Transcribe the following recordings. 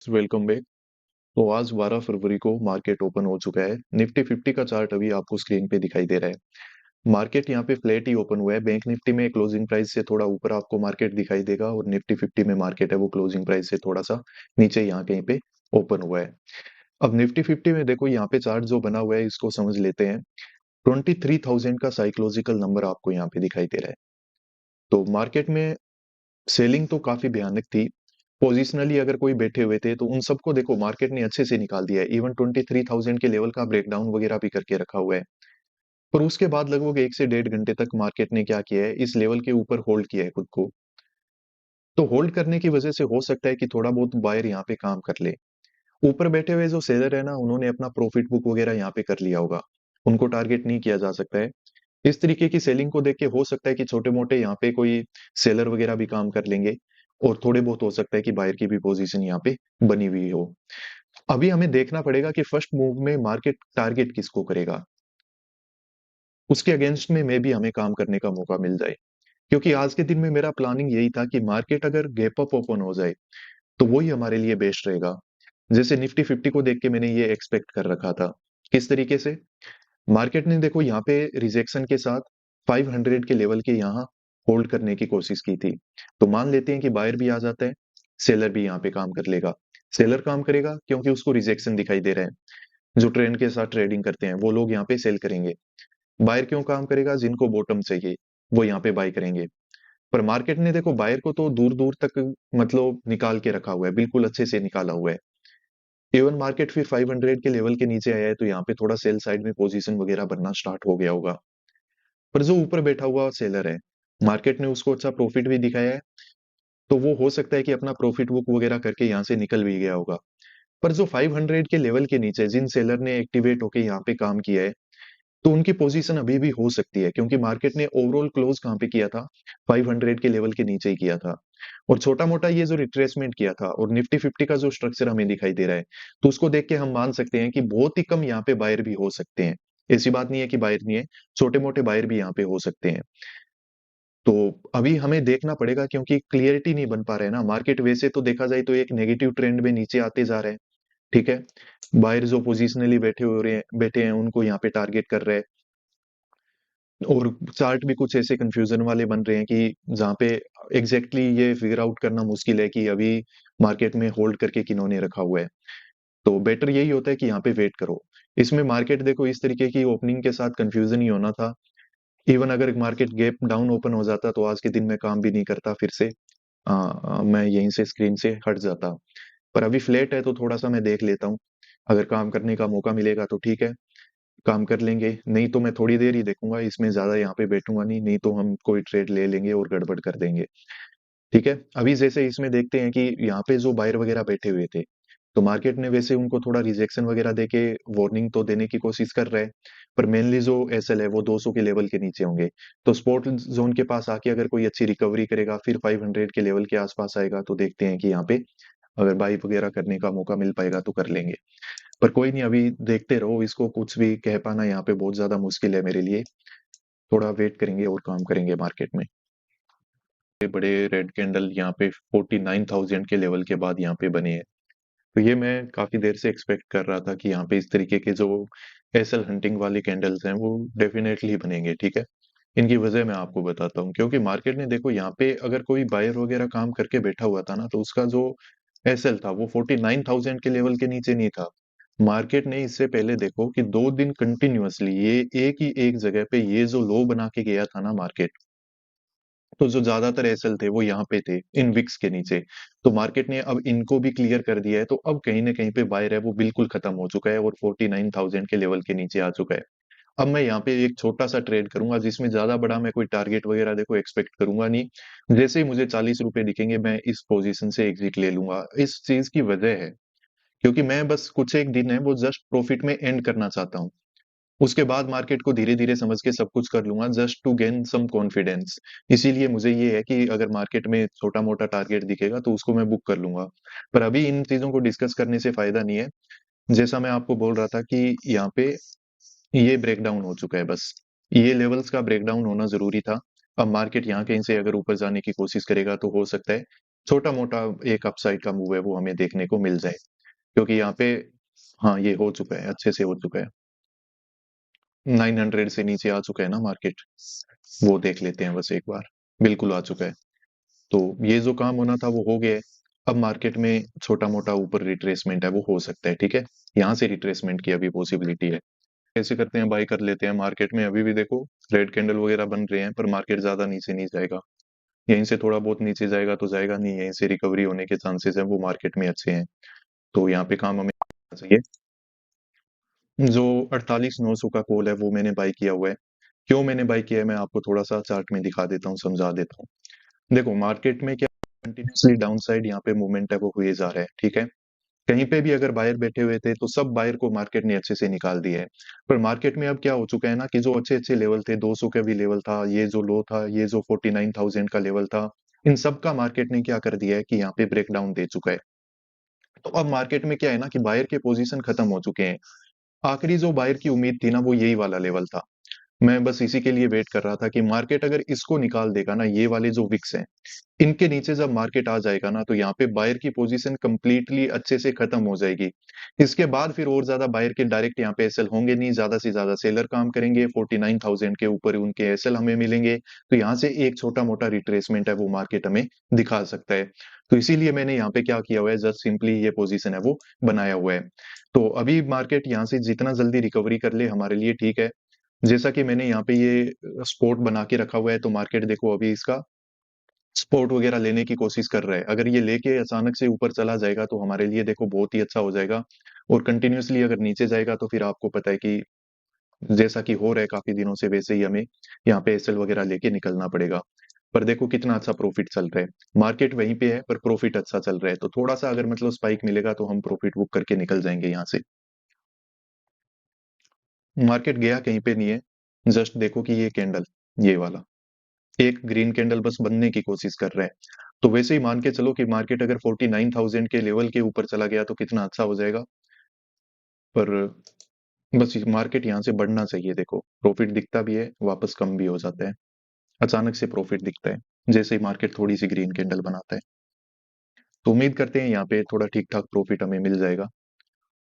Welcome back. तो आज 12 फरवरी को मार्केट ओपन हो चुका है। निफ्टी 50 का चार्ट अभी आपको स्क्रीन पे दिखाई दे रहा है। मार्केट यहाँ पे फ्लैट ही ओपन हुआ है। बैंक निफ्टी में क्लोजिंग प्राइस से थोड़ा ऊपर आपको मार्केट दिखाई देगा और निफ्टी 50 में मार्केट है वो क्लोजिंग प्राइस से थोड़ा सा नीचे यहाँ कहीं पे ओपन हुआ है। अब निफ्टी 50 में देखो यहाँ पे चार्ट जो बना हुआ है इसको समझ लेते हैं। 23,000 का साइकोलॉजिकल नंबर आपको यहाँ पे दिखाई दे रहा है। तो मार्केट में सेलिंग तो काफी भयानक थी। पोजिशनली अगर कोई बैठे हुए थे तो उन सबको देखो मार्केट ने अच्छे से निकाल दिया है। इवन 23,000 के लेवल का ब्रेकडाउन वगैरह भी करके रखा हुआ है। पर उसके बाद लगभग 1 से 1.5 घंटे तक मार्केट ने क्या किया है, इस लेवल के ऊपर होल्ड किया है खुद को। तो होल्ड करने की वजह से हो सकता है कि थोड़ा बहुत बायर यहाँ पे काम कर ले। ऊपर बैठे हुए जो सेलर है ना, उन्होंने अपना प्रॉफिट बुक वगैरह यहाँ पे कर लिया होगा। उनको टारगेट नहीं किया जा सकता है। इस तरीके की सेलिंग को देख के हो सकता है कि छोटे मोटे यहाँ पे कोई सेलर वगैरह भी काम कर लेंगे और थोड़े बहुत हो सकता है कि बायर की भी पोजीशन यहाँ पे बनी हुई हो। अभी हमें देखना पड़ेगा कि फर्स्ट मूव में मार्केट टारगेट किसको करेगा, उसके अगेंस्ट में भी हमें काम करने का मौका मिल जाए। क्योंकि आज के दिन में मेरा प्लानिंग यही था कि मार्केट अगर गैप अप ओपन हो जाए तो वही हमारे लिए बेस्ट रहेगा। जैसे निफ्टी 50 को देख के मैंने ये एक्सपेक्ट कर रखा था। किस तरीके से मार्केट ने देखो यहाँ पे रिजेक्शन के साथ 500 के लेवल के यहाँ होल्ड करने की कोशिश की थी। तो मान लेते हैं कि बायर भी आ जाता है, सेलर भी यहाँ पे काम कर लेगा। सेलर काम करेगा क्योंकि उसको रिजेक्शन दिखाई दे रहा है। जो ट्रेंड के साथ ट्रेडिंग करते हैं वो लोग यहाँ पे सेल करेंगे। बायर क्यों काम करेगा, जिनको बॉटम चाहिए वो यहाँ पे बाय करेंगे। पर मार्केट ने देखो बायर को तो दूर दूर तक मतलब निकाल के रखा हुआ है, बिल्कुल अच्छे से निकाला हुआ है। इवन मार्केट फिर 500 के लेवल के नीचे आया है तो यहाँ पे थोड़ा सेल साइड में पोजीशन वगैरह बनना स्टार्ट हो गया होगा। पर जो ऊपर बैठा हुआ सेलर है, मार्केट ने उसको अच्छा प्रॉफिट भी दिखाया है। तो वो हो सकता है कि अपना प्रॉफिट बुक वगैरह करके यहाँ से निकल भी गया होगा। पर जो 500 के लेवल के नीचे जिन सेलर ने एक्टिवेट होके यहाँ पे काम किया है, तो उनकी पोजीशन अभी भी हो सकती है। क्योंकि मार्केट ने ओवरऑल क्लोज कहाँ पे किया था, 500 के लेवल के नीचे ही किया था। और छोटा मोटा ये जो रिट्रेसमेंट किया था और निफ्टी 50 का जो स्ट्रक्चर हमें दिखाई दे रहा है, तो उसको देख के हम मान सकते हैं कि बहुत ही कम यहाँ पे बायर भी हो सकते हैं। ऐसी बात नहीं है कि बायर नहीं है, छोटे मोटे बायर भी यहाँ पे हो सकते हैं। तो अभी हमें देखना पड़ेगा क्योंकि क्लियरिटी नहीं बन पा रहा है ना। मार्केट वैसे तो देखा जाए तो एक नेगेटिव ट्रेंड में नीचे आते जा रहे हैं। ठीक है, बायर जो पोजिशनली बैठे हैं उनको यहाँ पे टारगेट कर रहे हैं। और चार्ट भी कुछ ऐसे कंफ्यूजन वाले बन रहे हैं कि जहाँ पे एग्जैक्टली ये फिगर आउट करना मुश्किल है कि अभी मार्केट में होल्ड करके किन्होंने रखा हुआ है। तो बेटर यही होता है कि यहाँ पे वेट करो। इसमें मार्केट देखो इस तरीके की ओपनिंग के साथ कंफ्यूजन ही होना था। इवन अगर मार्केट गैप डाउन ओपन हो जाता तो आज के दिन में काम भी नहीं करता फिर से। मैं यहीं से स्क्रीन से हट जाता। पर अभी फ्लैट है तो थोड़ा सा मैं देख लेता हूँ। अगर काम करने का मौका मिलेगा तो ठीक है, काम कर लेंगे। नहीं तो मैं थोड़ी देर ही देखूंगा, इसमें ज्यादा यहाँ पे बैठूंगा नहीं। नहीं तो हम कोई ट्रेड ले लेंगे और गड़बड़ कर देंगे। ठीक है, अभी जैसे इसमें देखते हैं कि यहाँ पे जो बायर वगैरह बैठे हुए थे, तो मार्केट ने वैसे उनको थोड़ा रिजेक्शन वगैरह देके वार्निंग तो देने की कोशिश कर रहा है। पर मेनली जो एसएल है वो 200 के लेवल के नीचे होंगे। तो स्पोर्ट जोन के पास आके अगर कोई अच्छी रिकवरी करेगा फिर 500 के लेवल के आसपास आएगा तो देखते हैं कि यहाँ पे अगर बाई वगैरह करने का मौका मिल पाएगा तो कर लेंगे। पर कोई नहीं, अभी देखते रहो। इसको कुछ भी कह पाना यहाँ पे बहुत ज्यादा मुश्किल है मेरे लिए। थोड़ा वेट करेंगे और काम करेंगे मार्केट में। ये बड़े रेड कैंडल यहाँ पे 49,000 के लेवल के बाद यहाँ पे बने हैं। तो ये मैं काफी देर से एक्सपेक्ट कर रहा था कि यहाँ पे इस तरीके के जो एसएल हंटिंग वाली कैंडल्स हैं वो डेफिनेटली बनेंगे। ठीक है, इनकी वजह मैं आपको बताता हूँ। क्योंकि मार्केट ने देखो यहाँ पे अगर कोई बायर वगैरह काम करके बैठा हुआ था ना, तो उसका जो एसएल था वो 49,000 के लेवल के नीचे नहीं था। मार्केट ने इससे पहले देखो कि 2 दिन कंटिन्यूअसली ये एक ही एक जगह पे ये जो लो बना के गया था ना मार्केट, तो जो ज्यादातर एसएल थे वो यहाँ पे थे इन विक्स के नीचे। तो मार्केट ने अब इनको भी क्लियर कर दिया है। तो अब कहीं ना कहीं पे बायर है वो बिल्कुल खत्म हो चुका है और 49,000 के लेवल के नीचे आ चुका है। अब मैं यहाँ पे एक छोटा सा ट्रेड करूंगा जिसमें ज्यादा बड़ा मैं कोई टारगेट वगैरह देखो एक्सपेक्ट करूंगा नहीं। जैसे ही मुझे 40 रुपए दिखेंगे मैं इस पोजीशन से एग्जिट ले लूंगा। इस चीज की वजह है क्योंकि मैं बस कुछ एक दिन है वो जस्ट प्रॉफिट में एंड करना चाहता हूँ। उसके बाद मार्केट को धीरे धीरे समझ के सब कुछ कर लूंगा just to gain some confidence. इसीलिए मुझे ये है कि अगर मार्केट में छोटा मोटा टारगेट दिखेगा तो उसको मैं बुक कर लूंगा। पर अभी इन चीजों को डिस्कस करने से फायदा नहीं है। जैसा मैं आपको बोल रहा था कि यहाँ पे ये ब्रेकडाउन हो चुका है, बस ये लेवल्स का ब्रेकडाउन होना जरूरी था। अब मार्केट यहाँ कहीं से अगर ऊपर जाने की कोशिश करेगा तो हो सकता है छोटा मोटा एक अपसाइड का मूव है वो हमें देखने को मिल जाए, क्योंकि यहाँ पे हाँ ये हो चुका है, अच्छे से हो चुका है। 900 से नीचे आ चुका है ना मार्केट, वो देख लेते हैं बस एक बार। बिल्कुल आ चुका है। तो ये जो काम होना था वो हो गया है। अब मार्केट में छोटा मोटा ऊपर रिट्रेसमेंट है वो हो सकता है, ठीक है। यहाँ से रिट्रेसमेंट की अभी पॉसिबिलिटी है। कैसे करते हैं, बाई कर लेते हैं। मार्केट में अभी भी देखो रेड कैंडल वगैरह बन रहे हैं, पर मार्केट ज्यादा नीचे नहीं जाएगा। यहीं से थोड़ा बहुत नीचे जाएगा तो जाएगा नहीं, यहीं से रिकवरी होने के चांसेस है वो मार्केट में अच्छे हैं। तो यहाँ पे काम हमें करना चाहिए। जो 48,900 का कॉल है वो मैंने बाई किया हुआ है। क्यों मैंने बाई किया है मैं आपको थोड़ा सा चार्ट में दिखा देता हूँ, समझा देता हूँ। देखो मार्केट में क्या कंटिन्यूसली डाउन साइड यहाँ पे मूवमेंट है वो हुए जा रहा है, ठीक है। कहीं पे भी अगर बायर बैठे हुए थे तो सब बायर को मार्केट ने अच्छे से निकाल दिया है। पर मार्केट में अब क्या हो चुका है ना कि जो अच्छे अच्छे लेवल थे, 200 का भी लेवल था, ये जो लो था, ये जो 49,000 का लेवल था, इन सब का मार्केट ने क्या कर दिया है कि यहाँ पे ब्रेक डाउन दे चुका है। तो अब मार्केट में क्या है ना कि बायर के पोजीशन खत्म हो चुके हैं। आखिरी जो बायर की उम्मीद थी ना वो यही वाला लेवल था। मैं बस इसी के लिए वेट कर रहा था कि मार्केट अगर इसको निकाल देगा ना, ये वाले जो विक्स हैं, इनके नीचे जब मार्केट आ जाएगा ना तो यहाँ पे बायर की पोजीशन कंप्लीटली अच्छे से खत्म हो जाएगी। इसके बाद फिर और ज्यादा बायर के डायरेक्ट यहाँ पे एसएल होंगे नहीं, ज्यादा से ज्यादा सेलर काम करेंगे, 49,000 के ऊपर उनके एसएल हमें मिलेंगे। तो यहाँ से एक छोटा मोटा रिट्रेसमेंट है वो मार्केट हमें दिखा सकता है। तो इसीलिए मैंने यहाँ पे क्या किया हुआ है, जस्ट सिंपली ये पोजीशन है वो बनाया हुआ है। तो अभी मार्केट यहाँ से जितना जल्दी रिकवरी कर ले हमारे लिए ठीक है। जैसा कि मैंने यहाँ पे ये स्पोर्ट बना के रखा हुआ है, तो मार्केट देखो अभी इसका सपोर्ट वगैरह लेने की कोशिश कर रहा है। अगर ये लेके अचानक से ऊपर चला जाएगा तो हमारे लिए देखो बहुत ही अच्छा हो जाएगा। और कंटिन्यूअसली अगर नीचे जाएगा तो फिर आपको पता है कि जैसा कि हो रहा है काफी दिनों से, वैसे ही हमें यहाँ पे एसएल वगैरह लेके निकलना पड़ेगा। पर देखो कितना अच्छा प्रॉफिट चल रहा है। मार्केट वहीं पे है पर प्रॉफिट अच्छा चल रहा है, तो थोड़ा सा अगर मतलब स्पाइक मिलेगा तो हम प्रॉफिट बुक करके निकल जाएंगे यहाँ से। मार्केट गया कहीं पे नहीं है। जस्ट देखो कि ये कैंडल, ये वाला एक ग्रीन कैंडल बस बनने की कोशिश कर रहा है। तो वैसे ही मान के चलो कि मार्केट अगर 49,000 के लेवल के ऊपर चला गया तो कितना अच्छा हो जाएगा। पर बस मार्केट यहाँ से बढ़ना चाहिए। देखो प्रॉफिट दिखता भी है, वापस कम भी हो जाता है। अचानक से प्रॉफिट दिखता है जैसे ही मार्केट थोड़ी सी ग्रीन कैंडल बनाता है। तो उम्मीद करते हैं यहाँ पे थोड़ा ठीक ठाक प्रॉफिट हमें मिल जाएगा।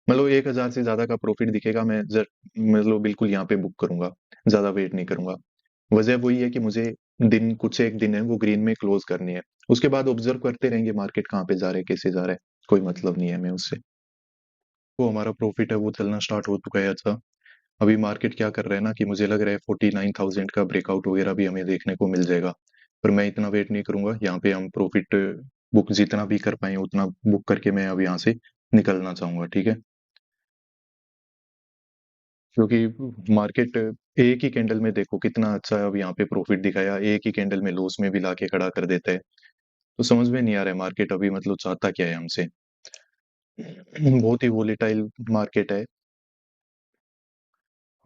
मतलब 1,000 से ज्यादा का प्रॉफिट दिखेगा, मैं मतलब बिल्कुल यहाँ पे बुक करूंगा, ज्यादा वेट नहीं करूंगा। वजह वही है कि मुझे दिन कुछ एक दिन है वो ग्रीन में क्लोज करनी है। उसके बाद ऑब्जर्व करते रहेंगे मार्केट कहाँ पे जा रहा है, कैसे जा रहा है, कोई मतलब नहीं है हमें उससे। वो हमारा प्रॉफिट है वो चलना स्टार्ट हो चुका है अच्छा। अभी मार्केट क्या कर रहा है ना कि मुझे लग रहा है 49,000 का ब्रेकआउट वगैरह भी हमें देखने को मिल जाएगा। पर मैं इतना वेट नहीं करूंगा, यहाँ पे हम प्रॉफिट बुक जितना भी कर पाए उतना बुक करके मैं अब यहाँ से निकलना चाहूंगा, ठीक है। क्योंकि मार्केट एक ही कैंडल में देखो कितना अच्छा अब यहाँ पे प्रॉफिट दिखाया, एक ही कैंडल में लॉस में भी लाके खड़ा कर देता है। तो समझ में नहीं आ रहा है मार्केट अभी मतलब चाहता क्या है हमसे। बहुत ही वोलेटाइल मार्केट है।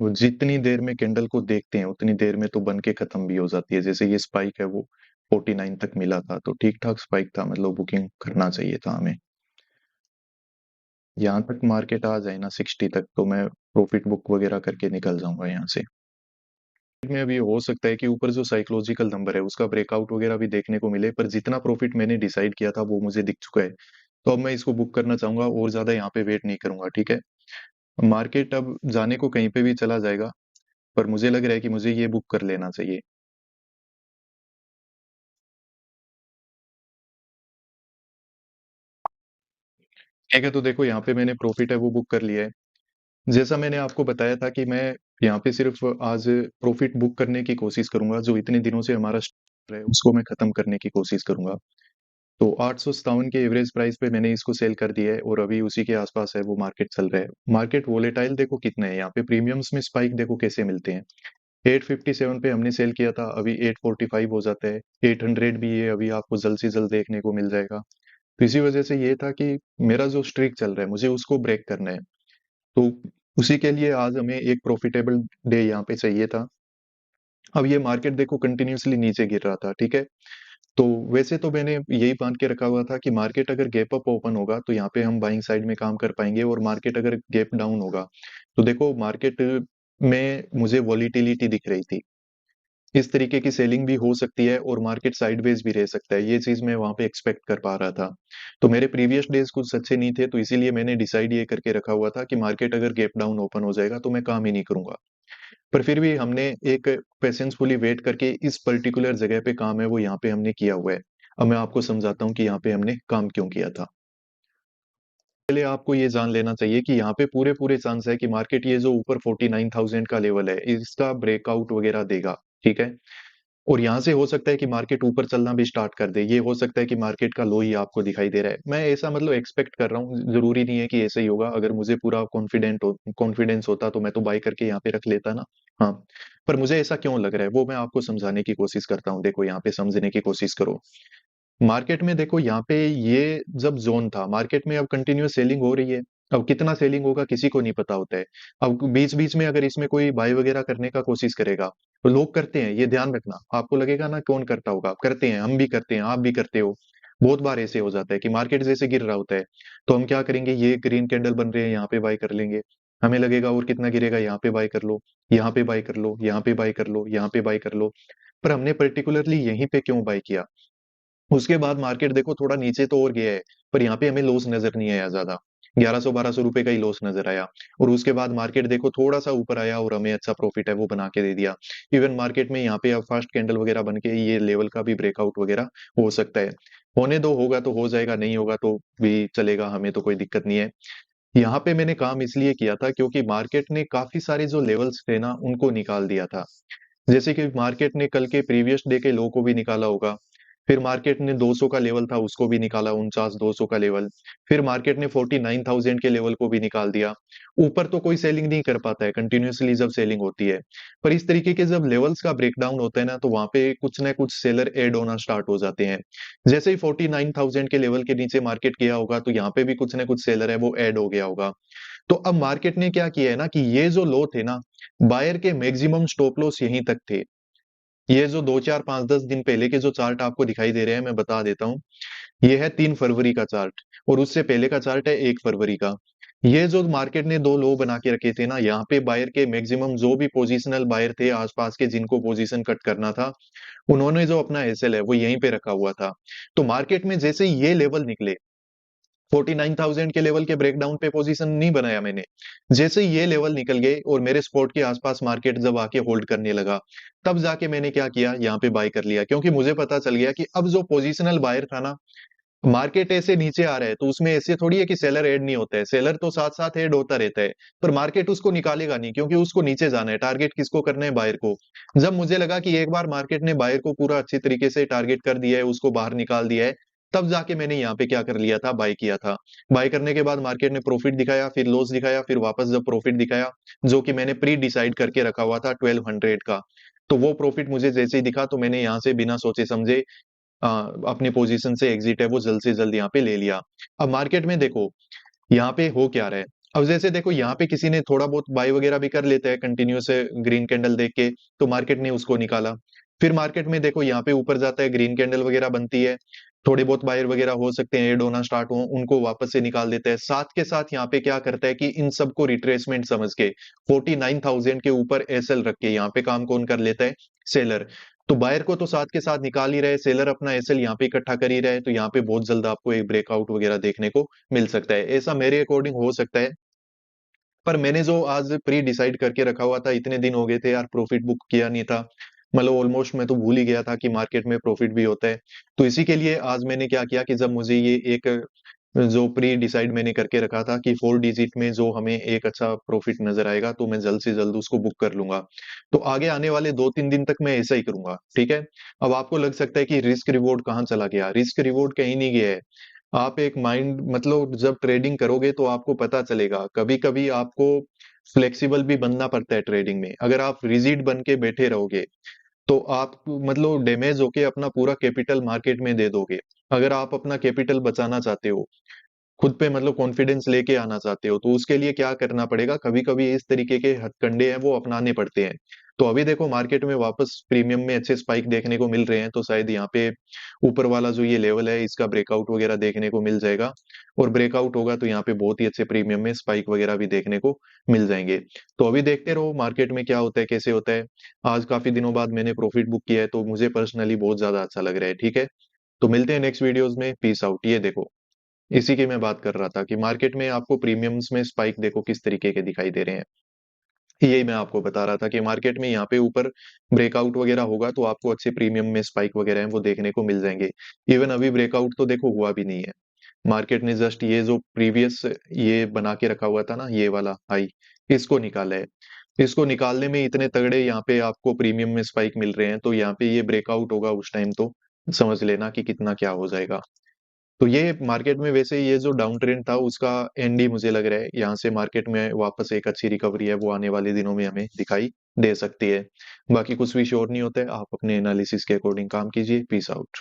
वो जितनी देर में कैंडल को देखते हैं उतनी देर में तो बन के खत्म भी हो जाती है। जैसे ये स्पाइक है वो 49 तक मिला था तो ठीक ठाक स्पाइक था, मतलब बुकिंग करना चाहिए था हमें। यहाँ तक मार्केट आ जाए ना 60 तक तो मैं प्रॉफिट बुक वगैरह करके निकल जाऊंगा यहाँ से। में अभी हो सकता है कि ऊपर जो साइकोलॉजिकल नंबर है उसका ब्रेकआउट वगैरह भी देखने को मिले, पर जितना प्रॉफिट मैंने डिसाइड किया था वो मुझे दिख चुका है। तो अब मैं इसको बुक करना चाहूंगा और ज्यादा यहाँ पे वेट नहीं करूंगा, ठीक है। मार्केट अब जाने को कहीं पे भी चला जाएगा, पर मुझे लग रहा है कि मुझे ये बुक कर लेना चाहिए। ठीक है, तो देखो यहाँ पे मैंने प्रॉफिट है वो बुक कर लिया है। जैसा मैंने आपको बताया था कि मैं यहाँ पे सिर्फ आज प्रॉफिट बुक करने की कोशिश करूंगा, जो इतने दिनों से हमारा है उसको मैं खत्म करने की कोशिश करूंगा। तो 857 के एवरेज प्राइस पे मैंने इसको सेल कर दिया है और अभी उसी के आसपास है वो मार्केट चल रहा है। मार्केट वोलेटाइल देखो कितने हैं यहाँ पे, प्रीमियम्स में स्पाइक देखो कैसे मिलते हैं। 857 पे हमने सेल किया था, अभी 845 हो जाता है। 800 भी ये अभी आपको जल्द से जल्द देखने को मिल जाएगा। तो इसी वजह से ये था कि मेरा जो स्ट्रीक चल रहा है मुझे उसको ब्रेक करना है। तो उसी के लिए आज हमें एक प्रॉफिटेबल डे यहाँ पे चाहिए था। अब ये मार्केट देखो कंटिन्यूअसली नीचे गिर रहा था, ठीक है। तो वैसे तो मैंने यही मान के रखा हुआ था कि मार्केट अगर गैप अप ओपन होगा तो यहाँ पे हम बाइंग साइड में काम कर पाएंगे, और मार्केट अगर गैप डाउन होगा तो देखो मार्केट में मुझे वॉलीटिलिटी दिख रही थी। इस तरीके की सेलिंग भी हो सकती है और मार्केट साइडवेज भी रह सकता है, ये चीज मैं वहां पे एक्सपेक्ट कर पा रहा था। तो मेरे प्रीवियस डेज कुछ अच्छे नहीं थे, तो इसीलिए मैंने डिसाइड ये करके रखा हुआ था कि मार्केट अगर गैप डाउन ओपन हो जाएगा तो मैं काम ही नहीं करूंगा। पर फिर भी हमने एक पेशेंसफुली वेट करके इस पर्टिकुलर जगह पे काम है वो यहाँ पे हमने किया हुआ है। अब मैं आपको समझाता हूँ कि यहाँ पे हमने काम क्यों किया था। पहले आपको ये जान लेना चाहिए कि यहाँ पे पूरे पूरे चांस है कि मार्केट ये जो ऊपर 49,000 का लेवल है इसका ब्रेकआउट वगैरह देगा। ठीक है। और यहाँ से हो सकता है कि मार्केट ऊपर चलना भी स्टार्ट कर दे, ये हो सकता है कि मार्केट का लो ही आपको दिखाई दे रहा है। मैं ऐसा मतलब एक्सपेक्ट कर रहा हूँ, जरूरी नहीं है कि ऐसा ही होगा। अगर मुझे पूरा कॉन्फिडेंस होता तो मैं तो बाय करके यहाँ पे रख लेता ना। हाँ। पर मुझे ऐसा क्यों लग रहा है वो मैं आपको समझाने की कोशिश करता हूँ। देखो यहाँ पे समझने की कोशिश करो। मार्केट में देखो यहाँ पे ये जब जोन था, मार्केट में अब कंटिन्यूस सेलिंग हो रही है। अब कितना सेलिंग होगा किसी को नहीं पता होता है। अब बीच बीच में अगर इसमें कोई बाय वगैरह करने का कोशिश करेगा तो लोग करते हैं, ये ध्यान रखना। आपको लगेगा ना कौन करता होगा, करते हैं, हम भी करते हैं, आप भी करते हो। बहुत बार ऐसे हो जाता है कि मार्केट जैसे गिर रहा होता है तो हम क्या करेंगे, ये ग्रीन कैंडल बन रहे हैं यहाँ पे बाय कर लेंगे। हमें लगेगा और कितना गिरेगा, यहाँ पे बाय कर लो, यहाँ पे बाय कर लो, यहाँ पे बाय कर लो, यहाँ पे बाय कर लो। पर हमने पर्टिकुलरली यहीं पे क्यों बाय किया? उसके बाद मार्केट देखो थोड़ा नीचे तो और गया है, पर यहाँ पे हमें लॉस नजर नहीं आया ज्यादा। 1100-1200 रुपए का ही लॉस नजर आया। और उसके बाद मार्केट देखो थोड़ा सा ऊपर आया और हमें अच्छा प्रॉफिट है वो बना के दे दिया। इवन मार्केट में यहाँ पे अब फर्स्ट कैंडल वगैरह बन के ये लेवल का भी ब्रेकआउट वगैरह हो सकता है। होने दो, होगा तो हो जाएगा, नहीं होगा तो भी चलेगा, हमें तो कोई दिक्कत नहीं है। यहाँ पे मैंने काम इसलिए किया था क्योंकि मार्केट ने काफी सारे जो लेवल्स थे ना उनको निकाल दिया था। जैसे कि मार्केट ने कल के प्रीवियस डे के लो को भी निकाला होगा। फिर मार्केट ने 200 का लेवल था उसको भी निकाला, 49 200 का लेवल। फिर मार्केट ने 49,000 के लेवल को भी निकाल दिया। ऊपर तो कोई सेलिंग नहीं कर पाता है कंटिन्यूअसली जब सेलिंग होती है। पर इस तरीके के जब लेवल्स का ब्रेकडाउन होता है ना तो वहां पे कुछ ना कुछ सेलर ऐड होना स्टार्ट हो जाते हैं। जैसे ही 49,000 के लेवल के नीचे मार्केट गया होगा तो यहाँ पे भी कुछ ना कुछ सेलर है वो ऐड हो गया होगा। तो अब मार्केट ने क्या किया है ना कि ये जो लो थे ना, बायर के मैक्सिमम स्टॉप लॉस यहीं तक थे। ये जो 2 4 5 10 दिन पहले के जो चार्ट आपको दिखाई दे रहे हैं मैं बता देता हूँ। ये है 3 फरवरी का चार्ट और उससे पहले का चार्ट है 1 फरवरी का। ये जो मार्केट ने दो लो बना के रखे थे ना, यहाँ पे बायर के मैक्सिमम जो भी पोजिशनल बायर थे आसपास के जिनको पोजीशन कट करना था, उन्होंने जो अपना एसएल है वो यहीं पे रखा हुआ था। तो मार्केट में जैसे ही ये लेवल निकले, 49,000 के लेवल के ब्रेकडाउन पे पोजीशन नहीं बनाया मैंने। जैसे ही ये लेवल निकल गए और मेरे स्पॉट के आसपास मार्केट जब आके होल्ड करने लगा, तब जाके मैंने क्या किया, यहाँ पे बाय कर लिया। क्योंकि मुझे पता चल गया कि अब जो पोजिशनल बायर था ना, मार्केट ऐसे नीचे आ रहा है तो उसमें ऐसे थोड़ी है कि सेलर ऐड नहीं होता है, सेलर तो साथ साथ ऐड होता रहता है। पर मार्केट उसको निकालेगा नहीं क्योंकि उसको नीचे जाना है, टारगेट किसको करना है, बायर को। जब मुझे लगा कि एक बार मार्केट ने बायर को पूरा अच्छी तरीके से टारगेट कर दिया है, उसको बाहर निकाल दिया है, तब जाके मैंने यहाँ पे क्या कर लिया था, बाय किया था। बाय करने के बाद मार्केट ने प्रॉफिट दिखाया, फिर लॉस दिखाया, फिर वापस जब प्रॉफिट दिखाया, जो कि मैंने प्री डिसाइड करके रखा हुआ था 1200 का, तो वो प्रॉफिट मुझे जैसे ही दिखा तो मैंने यहाँ से बिना सोचे समझे अ, अपनी पोजीशन से एग्जिट है वो जल्द से जल्द यहाँ पे ले लिया। अब मार्केट में देखो यहाँ पे हो क्या रहा है। अब जैसे देखो यहाँ पे किसी ने थोड़ा बहुत बाय वगैरह भी कर लेता है कंटिन्यूस ग्रीन कैंडल देख के, तो मार्केट ने उसको निकाला। फिर मार्केट में देखो यहाँ पे ऊपर जाता है, ग्रीन कैंडल वगैरह बनती है, थोड़े बहुत बायर वगैरह हो सकते हैं, ऐड होना स्टार्ट हो, उनको वापस से निकाल देता है। साथ के साथ यहाँ पे क्या करता है कि इन सबको रिट्रेसमेंट समझ के 49,000 के ऊपर एसएल रख के यहाँ पे काम कौन कर लेता है, सेलर। तो बायर को तो साथ के साथ निकाल ही रहे, सेलर अपना एसएल यहाँ पे इकट्ठा कर ही रहे, तो यहाँ पे बहुत जल्द आपको एक ब्रेकआउट वगैरह देखने को मिल सकता है। ऐसा मेरे अकॉर्डिंग हो सकता है। पर मैंने जो आज प्री डिसाइड करके रखा हुआ था, इतने दिन हो गए थे यार प्रॉफिट बुक किया नहीं था, मतलब ऑलमोस्ट मैं तो भूल ही गया था कि मार्केट में प्रॉफिट भी होता है। तो इसी के लिए आज मैंने क्या किया कि जब मुझे ये एक जो प्री डिसाइड मैंने करके रखा था कि 4 डिजिट में जो हमें एक अच्छा प्रॉफिट नजर आएगा तो मैं जल्द से जल्द उसको बुक कर लूंगा। तो आगे आने वाले 2 3 दिन तक मैं ऐसा ही करूंगा। ठीक है। अब आपको लग सकता है कि रिस्क रिवॉर्ड कहाँ चला गया, रिस्क रिवॉर्ड कहीं नहीं गया है। आप एक माइंड मतलब जब ट्रेडिंग करोगे तो आपको पता चलेगा, कभी कभी आपको फ्लेक्सिबल भी बनना पड़ता है ट्रेडिंग में। अगर आप रिजिड बन के बैठे रहोगे तो आप मतलब डैमेज होके अपना पूरा कैपिटल मार्केट में दे दोगे। अगर आप अपना कैपिटल बचाना चाहते हो, खुद पे मतलब कॉन्फिडेंस लेके आना चाहते हो, तो उसके लिए क्या करना पड़ेगा, कभी कभी इस तरीके के हथकंडे हैं वो अपनाने पड़ते हैं। तो अभी देखो मार्केट में वापस प्रीमियम में अच्छे स्पाइक देखने को मिल रहे हैं, तो शायद यहाँ पे ऊपर वाला जो ये लेवल है इसका ब्रेकआउट वगैरह देखने को मिल जाएगा, और ब्रेकआउट होगा तो यहाँ पे बहुत ही अच्छे प्रीमियम में स्पाइक वगैरह भी देखने को मिल जाएंगे। तो अभी देखते रहो मार्केट में क्या होता है, कैसे होता है। आज काफी दिनों बाद मैंने प्रॉफिट बुक किया है, तो मुझे पर्सनली बहुत ज्यादा अच्छा लग रहा है। ठीक है, तो मिलते हैं नेक्स्ट वीडियोस में। Peace out. ये देखो, इसी की मैं बात कर रहा था कि मार्केट में आपको प्रीमियम्स में स्पाइक देखो किस तरीके के दिखाई दे रहे हैं। यही मैं आपको बता रहा था कि मार्केट में यहाँ पे ऊपर ब्रेकआउट वगैरह होगा तो आपको अच्छे प्रीमियम में स्पाइक वगैरह हैं वो देखने को मिल जाएंगे। इवन अभी ब्रेकआउट तो देखो हुआ भी नहीं है, मार्केट ने जस्ट ये जो प्रीवियस ये बना के रखा हुआ था ना, ये वाला हाई, इसको निकाला है। इसको निकालने में इतने तगड़े यहाँ पे आपको प्रीमियम में स्पाइक मिल रहे हैं, तो यहाँ पे ये ब्रेकआउट होगा उस टाइम तो समझ लेना कि कितना क्या हो जाएगा। तो ये मार्केट में वैसे ये जो डाउन ट्रेंड था उसका एंड ही मुझे लग रहा है, यहाँ से मार्केट में वापस एक अच्छी रिकवरी है वो आने वाले दिनों में हमें दिखाई दे सकती है। बाकी कुछ भी श्योर नहीं होता है, आप अपने एनालिसिस के अकॉर्डिंग काम कीजिए। Peace out.